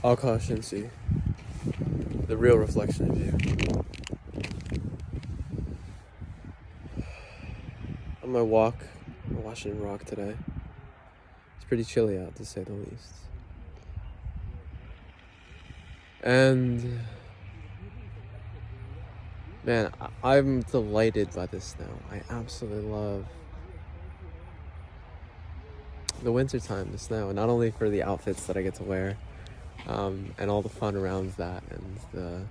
Akash, Inti, the real reflection of you. On my walk on Washington Rock today, it's pretty chilly out to say the least. And man, I'm delighted by the snow. I absolutely love the wintertime, the snow, not only for the outfits that I get to wear, and all the fun around that, and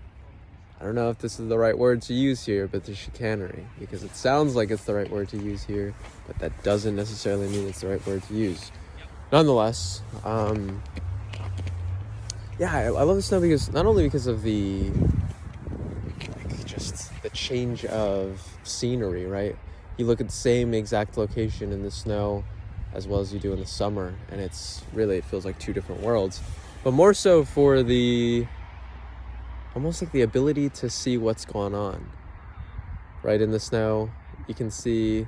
I don't know if this is the right word to use here, but the chicanery, because it sounds like it's the right word to use here, but that doesn't necessarily mean it's the right word to use. Nonetheless, yeah, I love the snow because not only because of just the change of scenery, right? You look at the same exact location in the snow as well as you do in the summer, and it feels like two different worlds. But more so for almost like the ability to see what's going on. Right, in the snow, you can see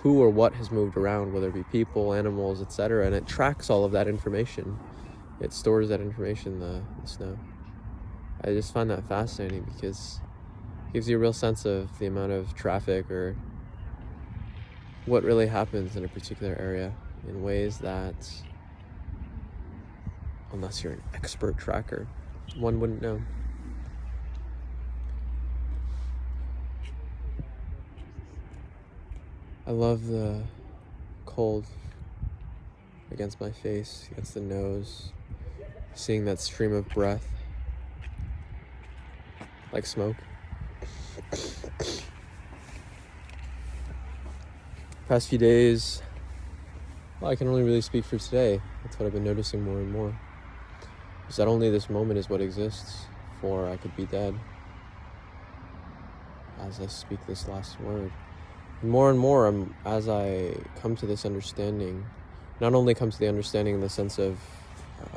who or what has moved around, whether it be people, animals, etc., and it tracks all of that information. It stores that information, the snow. I just find that fascinating because it gives you a real sense of the amount of traffic or what really happens in a particular area in ways that, unless you're an expert tracker, one wouldn't know. I love the cold against my face, against the nose, seeing that stream of breath, like smoke. Past few days, well, I can only really speak for today. That's what I've been noticing more and more. Is that only this moment is what exists, for I could be dead as I speak this last word. And more, as I come to this understanding, not only come to the understanding in the sense of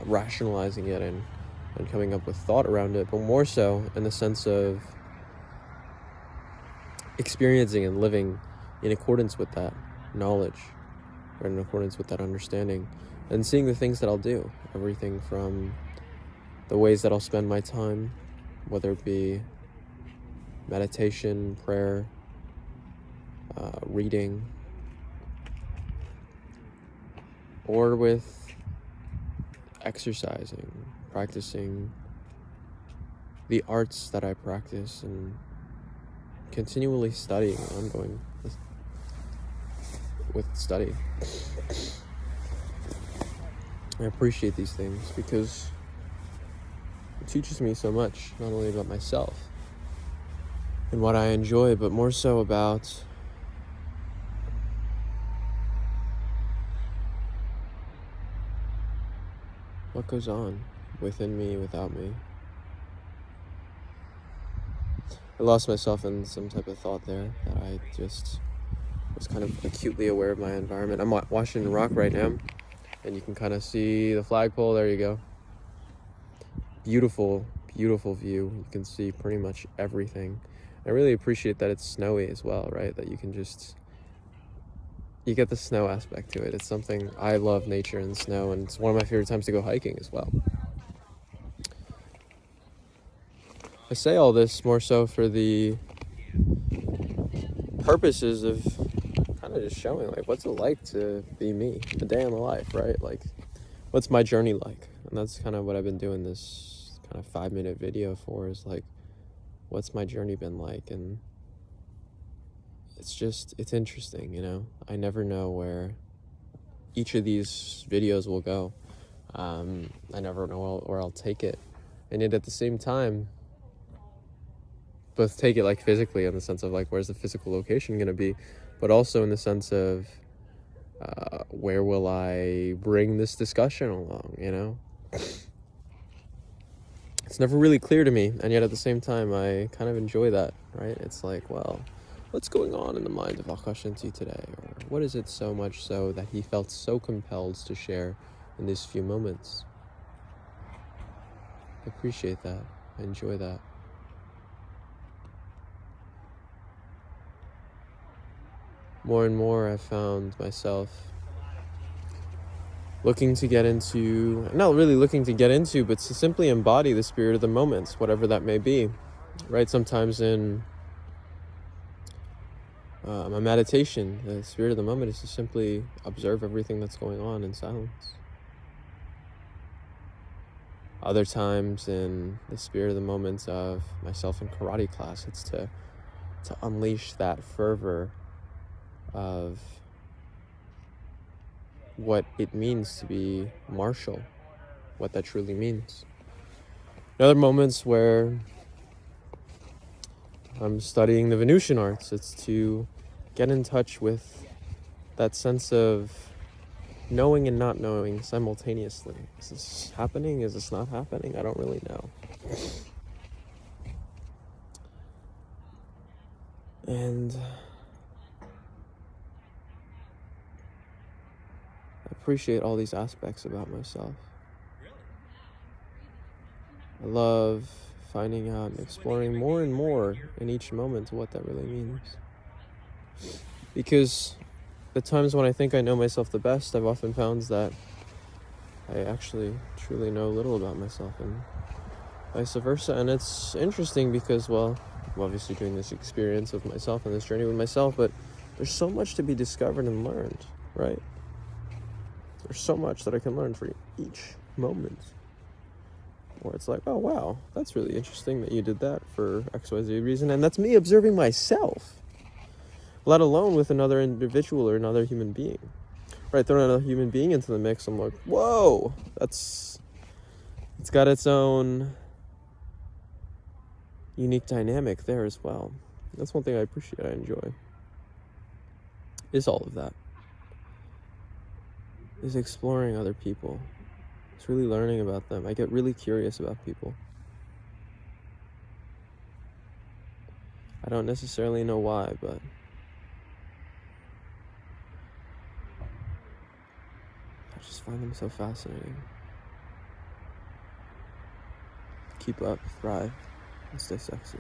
rationalizing it and coming up with thought around it, but more so in the sense of experiencing and living in accordance with that knowledge, or in accordance with that understanding, and seeing the things that I'll do, everything from the ways that I'll spend my time, whether it be meditation, prayer, reading, or with exercising, practicing the arts that I practice, and continually studying, ongoing with study. I appreciate these things because it teaches me so much, not only about myself and what I enjoy, but more so about what goes on within me, without me. I lost myself in some type of thought there that I just was kind of acutely aware of my environment. I'm at Washington Rock right now, and you can kind of see the flagpole. There you go. Beautiful, beautiful view. You can see pretty much everything. I really appreciate that it's snowy as well, right? That you get the snow aspect to it. It's something, I love nature and snow, and it's one of my favorite times to go hiking as well. I say all this more so for the purposes of kind of just showing, like, what's it like to be me, a day in the life, right? Like, what's my journey like? And that's kind of what I've been doing this kind of 5-minute video for, is like, what's my journey been like? And it's interesting, you know? I never know where each of these videos will go. I never know where I'll take it. And yet at the same time, both take it like physically, in the sense of like, where's the physical location going to be, but also in the sense of where will I bring this discussion along, you know? It's never really clear to me, and yet at the same time, I kind of enjoy that, right? It's like, well, what's going on in the mind of Akash Inti today? Or what is it so much so that he felt so compelled to share in these few moments? I appreciate that. I enjoy that. More and more, I found myself looking to get into, not really looking to get into, but to simply embody the spirit of the moments, whatever that may be, right? Sometimes in my meditation, the spirit of the moment is to simply observe everything that's going on in silence. Other times in the spirit of the moments of myself in karate class, it's to unleash that fervor of what it means to be martial, what that truly means. In other moments where I'm studying the Venusian arts, it's to get in touch with that sense of knowing and not knowing simultaneously. Is this happening? Is this not happening? I don't really know. And I appreciate all these aspects about myself. I love finding out and exploring more and more in each moment what that really means. Because the times when I think I know myself the best, I've often found that I actually truly know little about myself, and vice versa. And it's interesting because, well, I'm obviously doing this experience with myself and this journey with myself, but there's so much to be discovered and learned, right? There's so much that I can learn for each moment. Where it's like, oh wow, that's really interesting that you did that for XYZ reason, and that's me observing myself, let alone with another individual or another human being. Right, throw another human being into the mix, I'm like, whoa, it's got its own unique dynamic there as well. That's one thing I appreciate, I enjoy, is all of that. Is exploring other people. It's really learning about them. I get really curious about people. I don't necessarily know why, but I just find them so fascinating. Keep up, thrive, and stay sexy.